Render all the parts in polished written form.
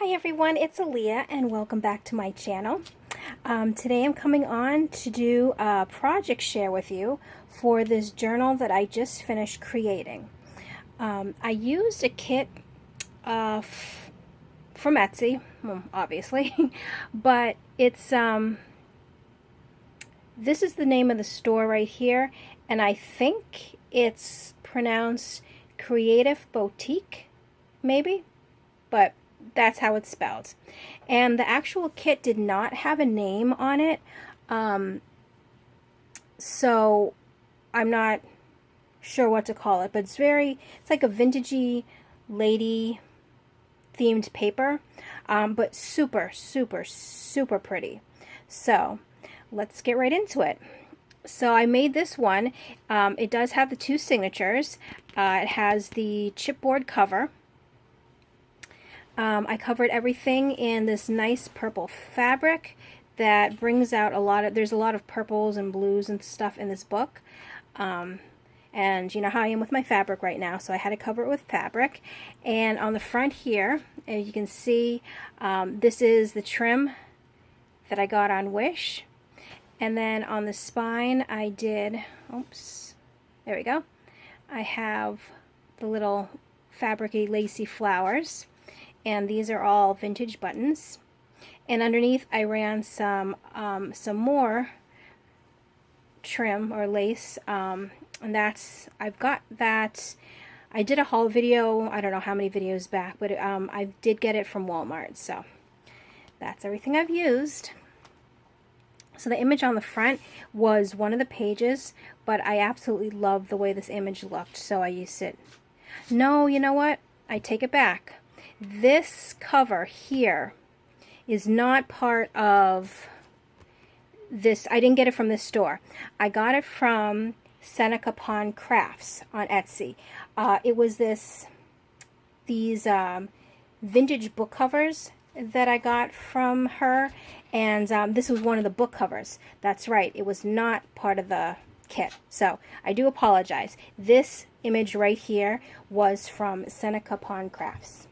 Hi everyone, it's Alia and welcome back to my channel. Today I'm coming on to do a project share with you for this journal that I just finished creating. I used a kit from Etsy, well, obviously, but it's this is the name of the store right here, and I think it's pronounced CreatifBoutique, maybe, but that's how it's spelled. And the actual kit did not have a name on it, so I'm not sure what to call it, but it's like a vintagey lady themed paper, but super pretty. So let's get right into it. So I made this one. It does have the two signatures. It has the chipboard cover. I covered everything in this nice purple fabric that brings out there's a lot of purples and blues and stuff in this book. And you know how I am with my fabric right now, so I had to cover it with fabric. And on the front here, as you can see, this is the trim that I got on Wish. And then on the spine I did, oops, there we go. I have the little fabric-y lacy flowers. And these are all vintage buttons. And underneath I ran some more trim or lace, and I've got that. I did a haul video, I don't know how many videos back, but I did get it from Walmart, so that's everything I've used. So the image on the front was one of the pages, but I absolutely love the way this image looked, so I used it. No, you know what? I take it back. This cover here is not part of this. I didn't get it from this store. I got it from Seneca Pond Crafts on Etsy. It was these vintage book covers that I got from her, and this was one of the book covers. That's right, it was not part of the kit, so I do apologize. This image right here was from Seneca Pond Crafts.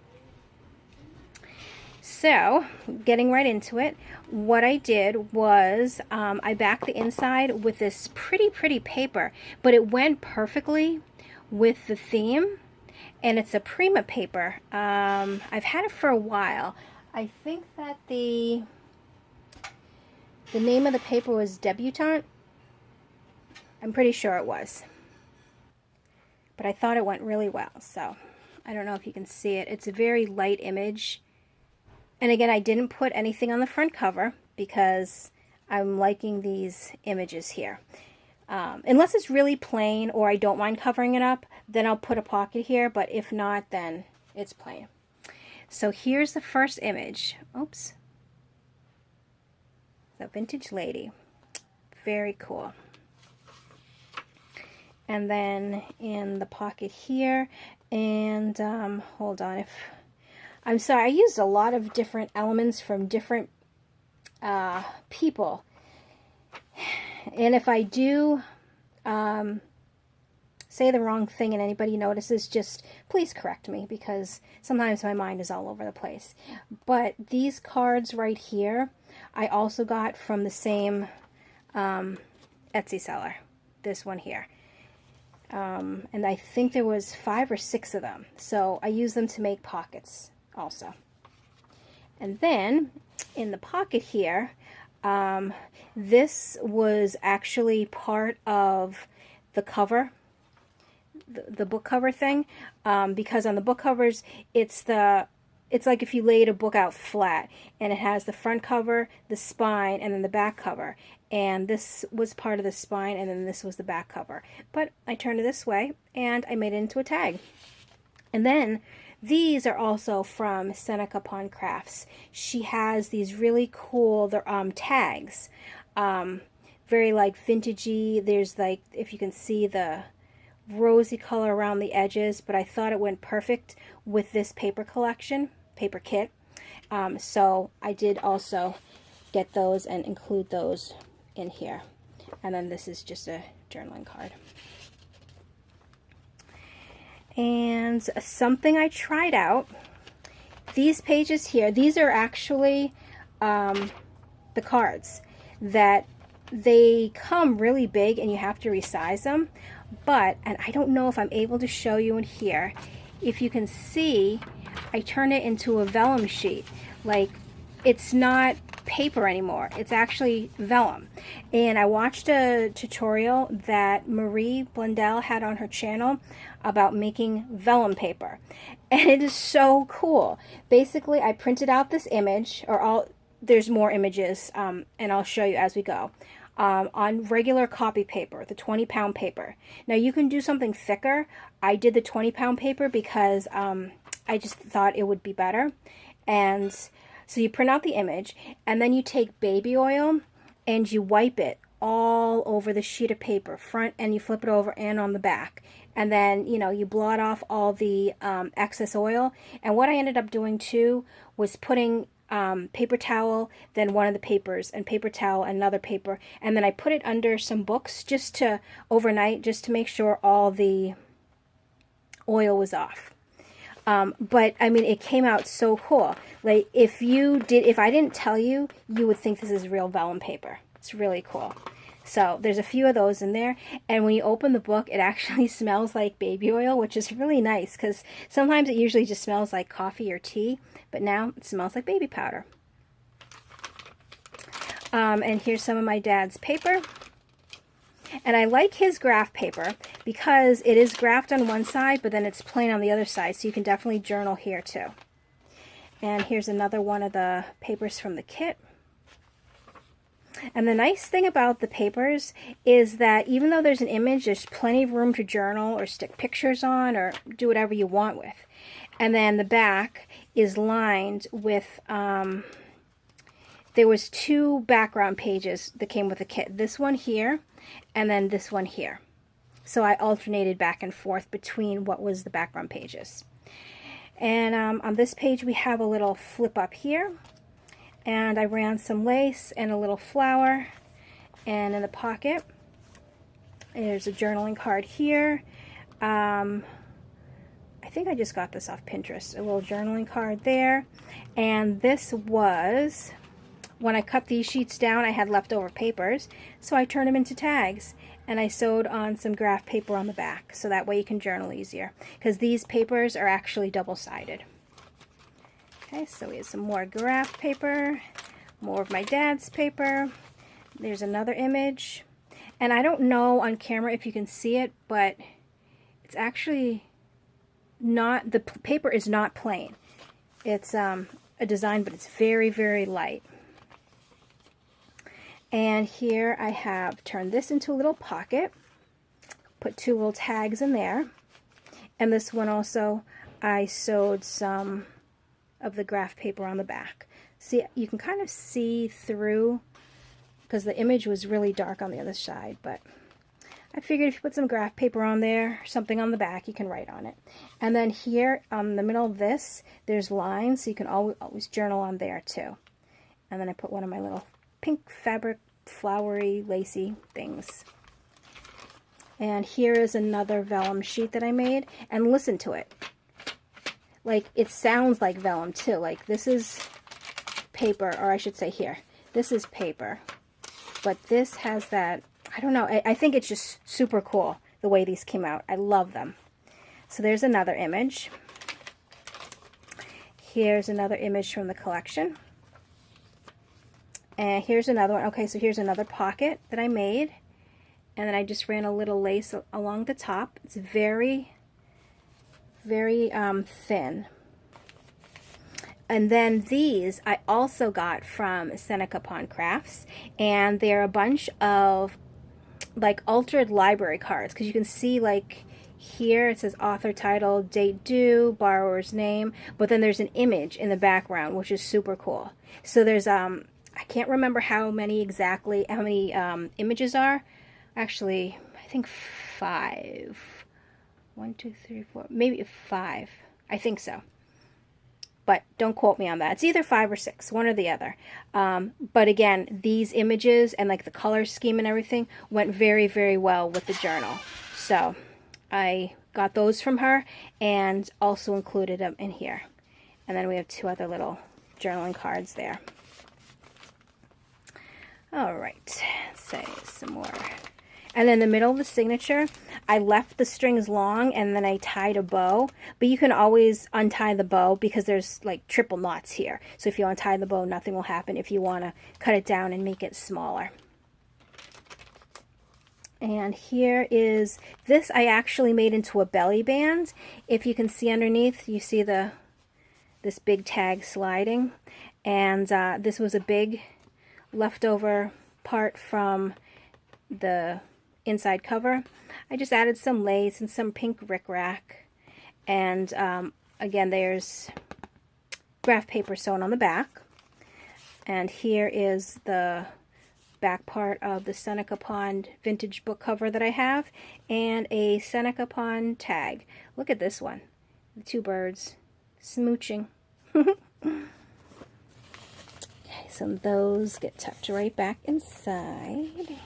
So, getting right into it, what I did was I backed the inside with this pretty paper, but it went perfectly with the theme, and it's a Prima paper. I've had it for a while. I think that the name of the paper was Debutante. I'm pretty sure it was. But I thought it went really well, so I don't know if you can see it. It's a very light image. And again, I didn't put anything on the front cover because I'm liking these images here. Unless it's really plain or I don't mind covering it up, then I'll put a pocket here, but if not, then it's plain. So here's the first image. Oops. The vintage lady. Very cool. And then in the pocket here, and hold on, I'm sorry, I used a lot of different elements from different people. And if I do say the wrong thing and anybody notices, just please correct me, because sometimes my mind is all over the place. But these cards right here, I also got from the same Etsy seller. This one here. And I think there was 5 or 6 of them. So I used them to make pockets also. And then in the pocket here, this was actually part of the cover, the book cover thing, because on the book covers it's like if you laid a book out flat, and it has the front cover, the spine, and then the back cover. And this was part of the spine, and then this was the back cover. But I turned it this way and I made it into a tag. And then these are also from Seneca Pond Crafts. She has these really cool tags, very like vintagey. There's like, if you can see the rosy color around the edges, but I thought it went perfect with this paper kit. So I did also get those and include those in here. And then this is just a journaling card. And something I tried out these pages here, these are actually the cards that they come really big and you have to resize them. But, and I don't know if I'm able to show you in here, if you can see, I turn it into a vellum sheet. Like, it's not paper anymore, it's actually vellum. And I watched a tutorial that Marie Blundell had on her channel about making vellum paper, and it is so cool. Basically, I printed out this image, there's more images, and I'll show you as we go, on regular copy paper, the 20-pound paper. Now you can do something thicker. I did the 20-pound paper because I just thought it would be better. And so you print out the image, and then you take baby oil and you wipe it all over the sheet of paper, front, and you flip it over and on the back. And then, you know, you blot off all the excess oil. And what I ended up doing too was putting paper towel, then one of the papers, and paper towel, another paper, and then I put it under some books just to overnight, just to make sure all the oil was off. But I mean, it came out so cool. Like, if I didn't tell you, you would think this is real vellum paper. It's really cool. So there's a few of those in there, and when you open the book, it actually smells like baby oil, which is really nice, because sometimes it usually just smells like coffee or tea, but now it smells like baby powder. And here's some of my dad's paper. And I like his graph paper because it is graphed on one side, but then it's plain on the other side, so you can definitely journal here too. And here's another one of the papers from the kit. And the nice thing about the papers is that even though there's an image, there's plenty of room to journal or stick pictures on or do whatever you want with. And then the back is lined with, there was 2 background pages that came with the kit. This one here, and then this one here. So I alternated back and forth between what was the background pages. And on this page we have a little flip up here. And I ran some lace and a little flower. And in the pocket, there's a journaling card here. I think I just got this off Pinterest. A little journaling card there. And this was, when I cut these sheets down, I had leftover papers. So I turned them into tags. And I sewed on some graph paper on the back. So that way you can journal easier. Because these papers are actually double-sided. Okay, so we have some more graph paper, more of my dad's paper. There's another image. And I don't know on camera if you can see it, but it's actually not, the paper is not plain. It's a design, but it's very, very light. And here I have turned this into a little pocket, put 2 little tags in there. And this one also, I sewed some of the graph paper on the back. See, you can kind of see through because the image was really dark on the other side, but I figured if you put some graph paper on there, something on the back, you can write on it. And then here on the middle of this, there's lines, so you can always journal on there too. And then I put one of my little pink fabric, flowery, lacy things. And here is another vellum sheet that I made, and listen to it. Like, it sounds like vellum too. Like, this is paper, or I should say here, this is paper. But this has that, I don't know, I think it's just super cool the way these came out. I love them. So there's another image. Here's another image from the collection. And here's another one. Okay, so here's another pocket that I made. And then I just ran a little lace along the top. It's very, very thin. And then these I also got from Seneca Pond Crafts, and they're a bunch of like altered library cards, because you can see like here it says author title, date due, borrower's name, but then there's an image in the background, which is super cool. So there's I can't remember how many images are. Actually, I think 5. 1, 2, 3, 4, maybe 5. I think so. But don't quote me on that. It's either 5 or 6, one or the other. But again, these images and like the color scheme and everything went very, very well with the journal. So I got those from her and also included them in here. And then we have 2 other little journaling cards there. All right, let's say some more. And in the middle of the signature, I left the strings long and then I tied a bow. But you can always untie the bow because there's like triple knots here. So if you untie the bow, nothing will happen if you want to cut it down and make it smaller. And here is, this I actually made into a belly band. If you can see underneath, you see this big tag sliding. And this was a big leftover part from the inside cover. I just added some lace and some pink rickrack, and again, there's graph paper sewn on the back, and here is the back part of the Seneca Pond vintage book cover that I have, and a Seneca Pond tag. Look at this one, the 2 birds smooching. Okay, so those get tucked right back inside.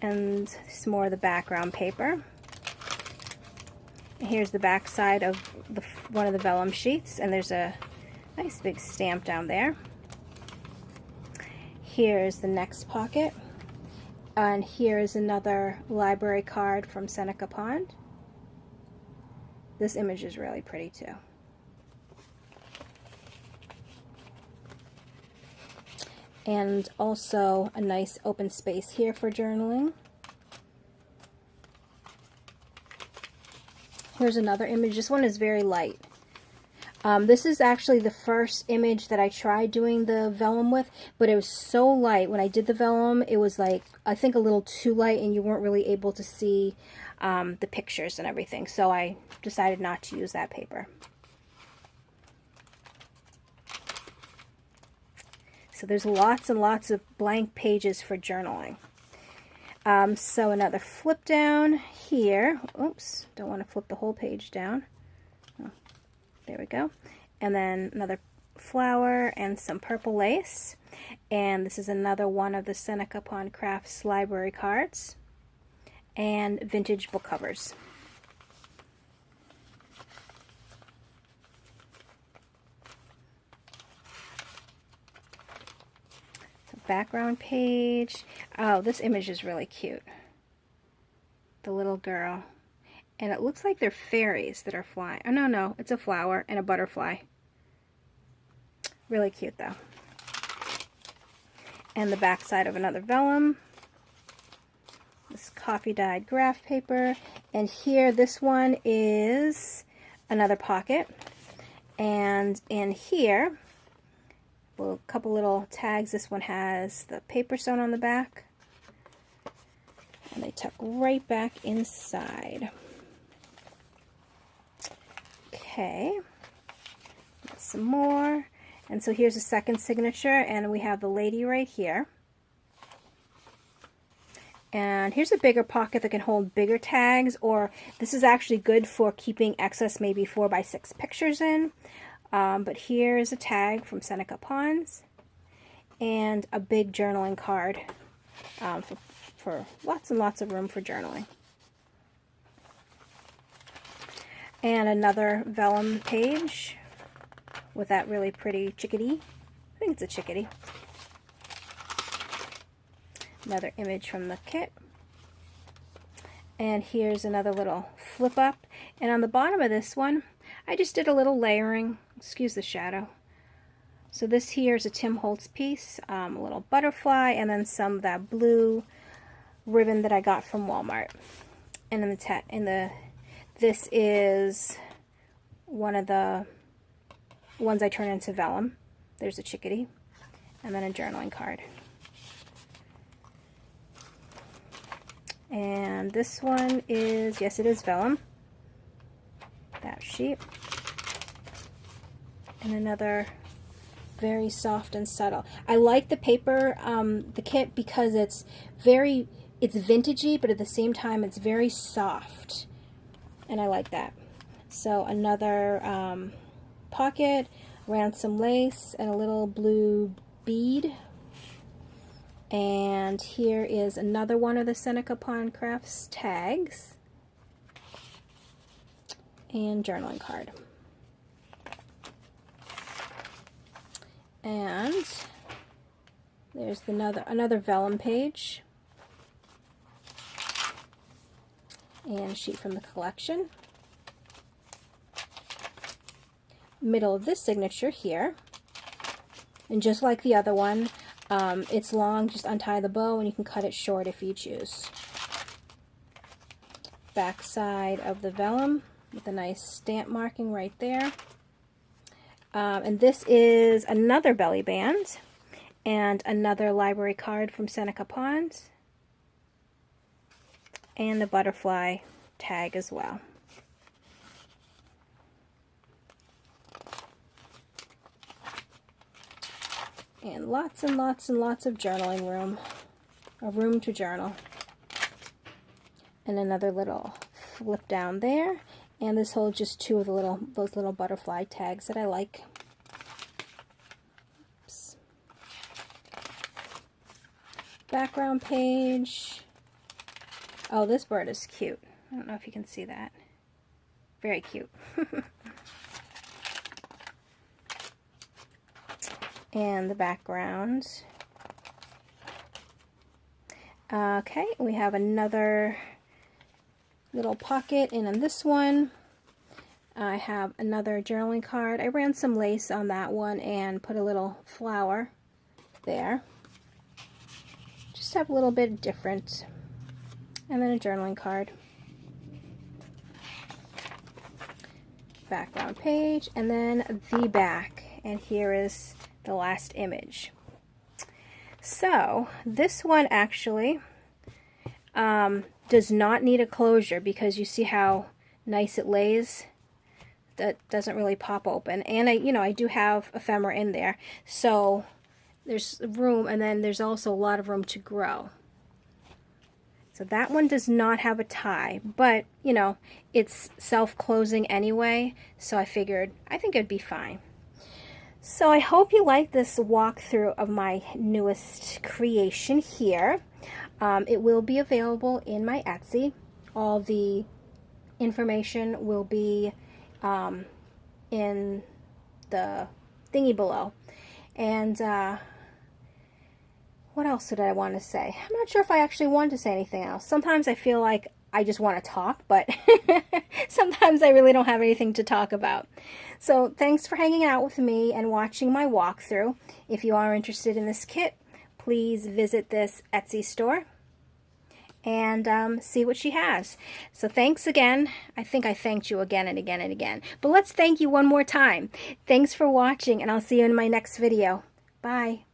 And some more of the background paper. And here's the back side of one of the vellum sheets, and there's a nice big stamp down there. Here's the next pocket, and here is another library card from Seneca Pond. This image is really pretty too. And also a nice open space here for journaling. Here's another image. This one is very light. This is actually the first image that I tried doing the vellum with, but it was so light. When I did the vellum, it was like, I think a little too light, and you weren't really able to see the pictures and everything. So I decided not to use that paper. So there's lots and lots of blank pages for journaling. So another flip down here. Oops, don't want to flip the whole page down. Oh, there we go. And then another flower and some purple lace. And this is another one of the Seneca Pond Crafts library cards. And vintage book covers. Background page. Oh, this image is really cute. The little girl. And it looks like they're fairies that are flying. Oh, no, it's a flower and a butterfly. Really cute, though. And the back side of another vellum. This coffee-dyed graph paper. And here, this one is another pocket. And in here, a couple little tags. This one has the paper sewn on the back, and they tuck right back inside. Okay, some more. And so here's a second signature, and we have the lady right here. And here's a bigger pocket that can hold bigger tags, or this is actually good for keeping excess maybe 4x6 pictures in. But here is a tag from Seneca Ponds, and a big journaling card for lots and lots of room for journaling. And another vellum page with that really pretty chickadee. I think it's a chickadee. Another image from the kit. And here's another little flip up. And on the bottom of this one, I just did a little layering. Excuse the shadow. So this here is a Tim Holtz piece, a little butterfly, and then some of that blue ribbon that I got from Walmart. And this is one of the ones I turn into vellum. There's a chickadee, and then a journaling card. And this one is, yes, it is vellum. That sheet. And another very soft and subtle. I like the paper, the kit, because it's vintagey, but at the same time it's very soft. And I like that. So another pocket, ransom lace, and a little blue bead. And here is another one of the Seneca Pond Crafts tags. and journaling card. And there's another vellum page and a sheet from the collection. Middle of this signature here, and just like the other one, it's long, just untie the bow and you can cut it short if you choose. Back side of the vellum with a nice stamp marking right there. And this is another belly band and another library card from Seneca Ponds, and the butterfly tag as well. And lots and lots and lots of journaling room, a room to journal. And another little flip down there. And this holds just two of those little butterfly tags that I like. Oops. Background page. Oh, this bird is cute. I don't know if you can see that. Very cute. And the background. Okay, we have another little pocket, and on this one I have another journaling card. I ran some lace on that one and put a little flower there. Just have a little bit different. And then a journaling card. Background page, and then the back. And here is the last image. So this one actually does not need a closure, because you see how nice it lays. That doesn't really pop open. And I do have ephemera in there, so there's room, and then there's also a lot of room to grow. So that one does not have a tie, but it's self-closing anyway, so I figured I think it'd be fine. So I hope you like this walkthrough of my newest creation here. It will be available in my Etsy. All the information will be in the thingy below. And what else did I want to say? I'm not sure if I actually wanted to say anything else. Sometimes I feel like I just want to talk, but sometimes I really don't have anything to talk about. So thanks for hanging out with me and watching my walkthrough. If you are interested in this kit, please visit this Etsy store and see what she has. So thanks again. I think I thanked you again and again and again. But let's thank you one more time. Thanks for watching, and I'll see you in my next video. Bye.